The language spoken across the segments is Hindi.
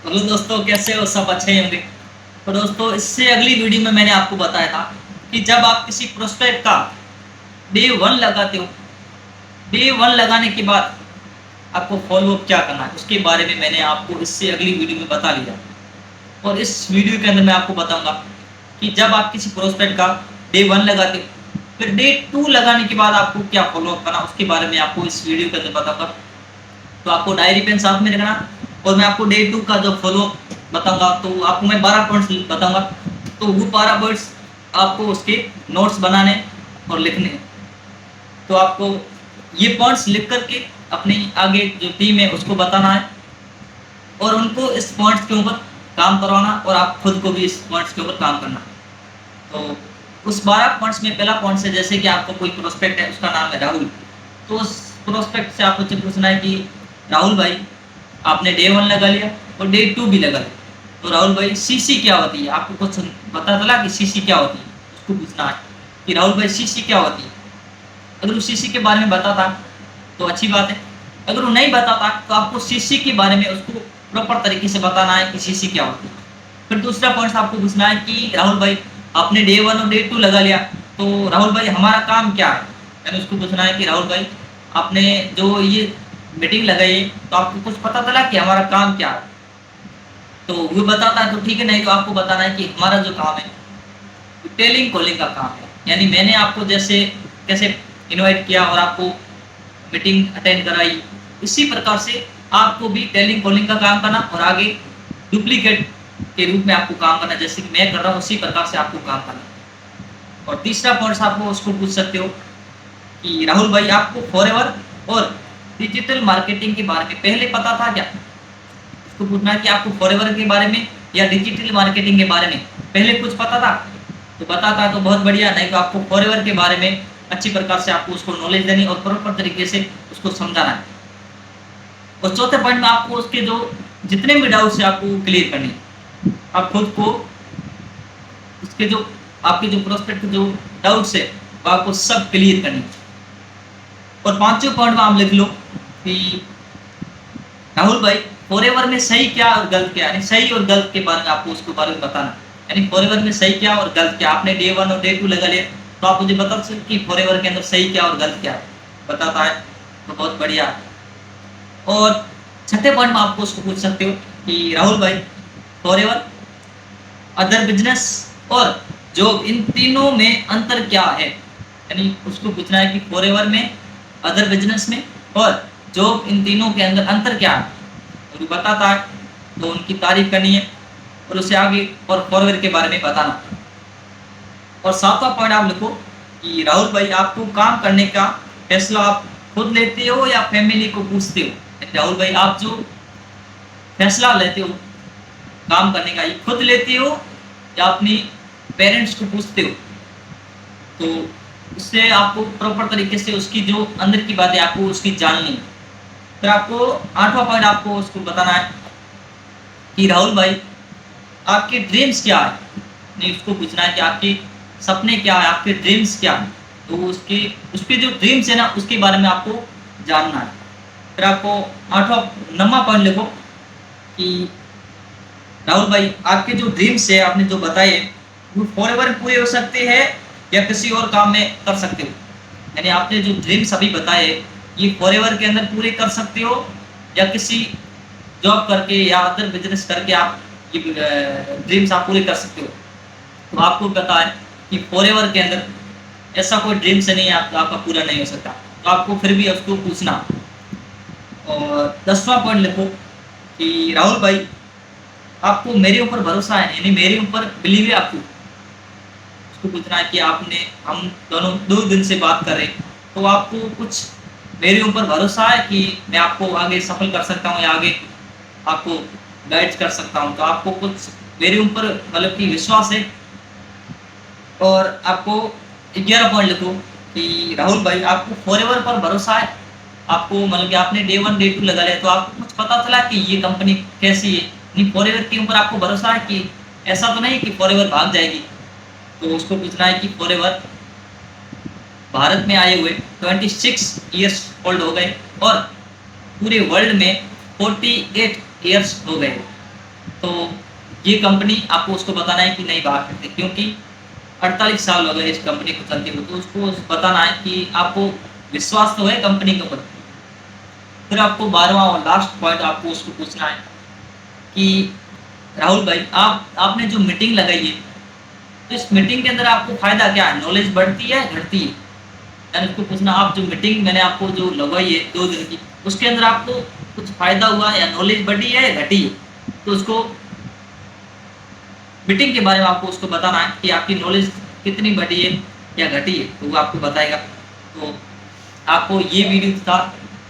हेलो दोस्तों, कैसे हो? सब अच्छे ही होंगे। तो दोस्तों, इससे अगली वीडियो में मैंने आपको बताया था कि जब आप किसी प्रोस्पेक्ट का डे वन लगाते हो, डे वन लगाने के बाद आपको फॉलोअप क्या करना है उसके बारे में मैंने आपको इससे अगली वीडियो में बता लिया। और इस वीडियो के अंदर मैं आपको बताऊंगा कि जब आप किसी प्रोस्पेक्ट का डे वन लगाते हो, फिर डे टू लगाने के बाद आपको क्या फॉलोअप करना उसके बारे में आपको इस वीडियो के अंदर बताऊंगा। तो आपको डायरी पेन साथ में रखना। और मैं आपको डे टू का जो फॉलो बताऊंगा तो आपको मैं 12 पॉइंट्स बताऊंगा। तो वो 12 पॉइंट्स आपको उसके नोट्स बनाने और लिखने हैं। तो आपको ये पॉइंट्स लिख करके अपनी आगे जो टीम है उसको बताना है और उनको इस पॉइंट्स के ऊपर काम करवाना और आप खुद को भी इस पॉइंट्स के ऊपर काम करना। तो उस 12 पॉइंट्स में पहला पॉइंट है, जैसे कि आपको कोई प्रोस्पेक्ट है, उसका नाम है राहुल। तो उस प्रोस्पेक्ट से आपको मुझे पूछना है कि राहुल भाई, आपने डे वन लगा लिया और डे टू भी लगा लिया, तो राहुल भाई सीसी क्या होती है? आपको कुछ पता चला कि सीसी क्या होती है? उसको पूछना है कि राहुल भाई सीसी क्या होती है। अगर वो सीसी के बारे में बताता तो अच्छी बात है, अगर वो नहीं बताता तो आपको सीसी के बारे में उसको प्रॉपर तरीके से बताना है कि सीसी क्या होती है। फिर दूसरा पॉइंट आपको पूछना है कि राहुल भाई, आपने डे वन और डे टू लगा लिया, तो राहुल भाई हमारा काम क्या है? मैंने उसको पूछना है कि राहुल भाई, आपने जो ये मीटिंग लगाई है तो आपको कुछ पता चला कि हमारा काम क्या है? तो वो बताता है तो ठीक है, नहीं तो आपको बताना है कि हमारा जो काम है टेलिंग कॉलिंग का काम है। यानी मैंने आपको जैसे कैसे इनवाइट किया और आपको मीटिंग अटेंड कराई, इसी प्रकार से आपको भी टेलिंग कॉलिंग का काम करना और आगे डुप्लीकेट के रूप में आपको काम करना, जैसे कि मैं कर रहा हूँ उसी प्रकार से आपको काम करना। और तीसरा पॉइंट आपको उसको पूछ सकते हो कि राहुल भाई, आपको फॉरएवर और डिजिटल मार्केटिंग के बारे में पहले पता था क्या? उसको पूछना है कि आपको फॉरएवर के बारे में या डिजिटल मार्केटिंग के बारे में पहले कुछ पता था? तो बताता तो बहुत बढ़िया, नहीं तो आपको फॉरएवर के बारे में अच्छी प्रकार से आपको उसको नॉलेज देनी और प्रॉपर तरीके से उसको समझाना है। और चौथे पॉइंट में आपको उसके जो जितने भी डाउट्स है आपको क्लियर करनी है। आप खुद को उसके जो आपके जो प्रोस्पेक्ट जो डाउट्स है वो आपको सब क्लियर करनी है। और पांचवें पॉइंट में आप लिख लो कि राहुल भाई, फॉरएवर में सही क्या और गलत क्या, यानी सही और गलत के बारे में आपको उसके बारे में बताना। यानी फॉरएवर में सही क्या और गलत क्या, आपने डे वन और डे टू लगा लिया तो आप मुझे बता सकते कि फॉरएवर के अंदर सही क्या और गलत क्या है, बताता है तो बहुत बढ़िया। और छठे पॉइंट में आपको उसको पूछ सकते हो कि राहुल भाई, फॉरएवर, अदर बिजनेस और जॉब, इन तीनों में अंतर क्या है? यानी उसको पूछना है कि फॉरएवर में, अदर बिजनेस में और जॉब, इन तीनों के अंदर अंतर क्या है। और वो बताता है तो उनकी तारीफ करनी है और उसे आगे और फॉरएवर के बारे में बताना। और सातवां पॉइंट आप लिखो कि राहुल भाई, आपको काम करने का फैसला आप खुद लेते हो या फैमिली को पूछते हो? राहुल भाई, आप जो फैसला लेते हो काम करने का, ये खुद लेते हो या अपनी पेरेंट्स को पूछते हो? तो उससे आपको प्रॉपर तरीके से उसकी जो अंदर की बातें आपको उसकी जाननी है। फिर आपको आठवां पॉइंट आपको उसको बताना है कि राहुल भाई, आपके ड्रीम्स क्या है? नहीं, उसको पूछना है कि आपके सपने क्या है, आपके ड्रीम्स क्या है। तो उसके जो ड्रीम्स है ना उसके बारे में आपको जानना है। फिर आपको आठवां नौवां पॉइंट लिखो कि राहुल भाई, आपके जो ड्रीम्स है आपने जो बताए वो फॉरएवर पूरे हो सकते हैं या किसी और काम में कर सकते हो? यानी आपने जो ड्रीम्स अभी बताए ये फॉरएवर के अंदर पूरे कर सकते हो या किसी जॉब करके या अदर बिजनेस करके आप ये ड्रीम्स आप पूरे कर सकते हो? तो आपको पता है कि फॉरएवर के अंदर ऐसा कोई ड्रीम्स नहीं है आपका पूरा नहीं हो सकता, तो आपको फिर भी उसको पूछना। और 10वां पॉइंट लिखो कि राहुल भाई, आपको मेरे ऊपर भरोसा है, यानी मेरे ऊपर बिलीव है आपको? उसको पूछना है कि आपने हम दोनों 2 दिन से बात कर रहे हैं तो आपको कुछ मेरे ऊपर भरोसा है कि मैं आपको आगे सफल कर सकता हूँ या आगे आपको गाइड कर सकता हूँ? तो आपको कुछ मेरे ऊपर मतलब कि विश्वास है। और आपको 11 पॉइंट लिखो कि राहुल भाई, आपको फॉरएवर पर भरोसा है? आपको मतलब कि आपने डे वन डे टू लगा लिया तो आपको कुछ पता चला कि ये कंपनी कैसी है? नहीं, फॉरएवर के ऊपर आपको भरोसा है कि ऐसा तो नहीं कि फॉरएवर भाग जाएगी? तो उसको पूछना है कि फॉरएवर भारत में आए हुए 26 ईयर्स ओल्ड हो गए और पूरे वर्ल्ड में 48 ईयर्स हो गए। तो ये कंपनी आपको उसको बताना है कि नहीं बाहर करते, क्योंकि 48 साल हो गए इस कंपनी को चलते हुए, तो उसको बताना है कि आपको विश्वास तो है कंपनी के ऊपर। फिर आपको 12वां और लास्ट पॉइंट आपको उसको पूछना है कि राहुल भाई आपने जो मीटिंग लगाई है, तो इस मीटिंग के अंदर आपको फ़ायदा क्या है? नॉलेज बढ़ती है, घटती है? यानी उसको पूछना, आप जो मीटिंग मैंने आपको जो लगवाई है 2 दिन की, उसके अंदर आपको कुछ फ़ायदा हुआ है या नॉलेज बढ़ी है या घटी है? तो उसको मीटिंग के बारे में आपको उसको बताना है कि आपकी नॉलेज कितनी बढ़ी है या घटी है, तो वो आपको बताएगा। तो आपको ये वीडियो था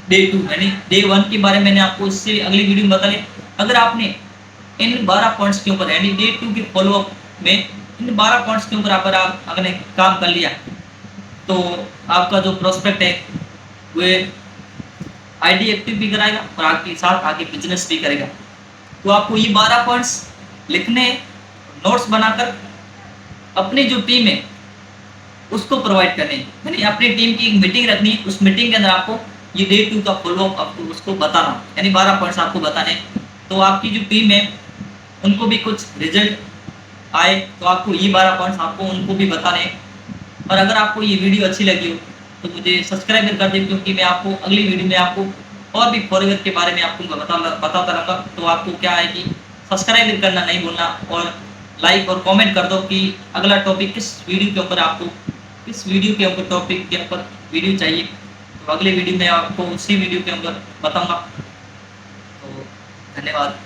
डे 2, मैंने डे 1 के बारे में मैंने आपको इससे अगली वीडियो में बता लिया। अगर आपने इन 12 पॉइंट्स के ऊपर यानी डे 2 के फॉलोअप में इन 12 पॉइंट्स के ऊपर आपने काम कर लिया, तो आपका जो प्रोस्पेक्ट है वो आईडी एक्टिव भी कराएगा और आपके साथ आगे बिजनेस भी करेगा। तो आपको ये 12 पॉइंट्स लिखने, नोट्स बनाकर अपनी जो टीम है उसको प्रोवाइड करनी है, यानी अपनी टीम की एक मीटिंग रखनी है। उस मीटिंग के अंदर आपको ये डे 2 का फॉलोअप आपको उसको बताना, यानी 12 पॉइंट्स आपको बताने। तो आपकी जो टीम है उनको भी कुछ रिजल्ट आए, तो आपको ये 12 पॉइंट्स आपको उनको भी बताने हैं। और अगर आपको ये वीडियो अच्छी लगी हो तो मुझे सब्सक्राइब कर दें, क्योंकि मैं आपको अगली वीडियो में आपको और भी फॉरवर्ड के बारे में आपको बताता रहूँगा। तो आपको क्या है कि सब्सक्राइब करना नहीं भूलना और लाइक और कमेंट कर दो कि अगला टॉपिक किस वीडियो के ऊपर आपको किस वीडियो के ऊपर टॉपिक के ऊपर वीडियो चाहिए। तो अगले वीडियो में आपको उसी वीडियो के ऊपर बताऊँगा। तो धन्यवाद।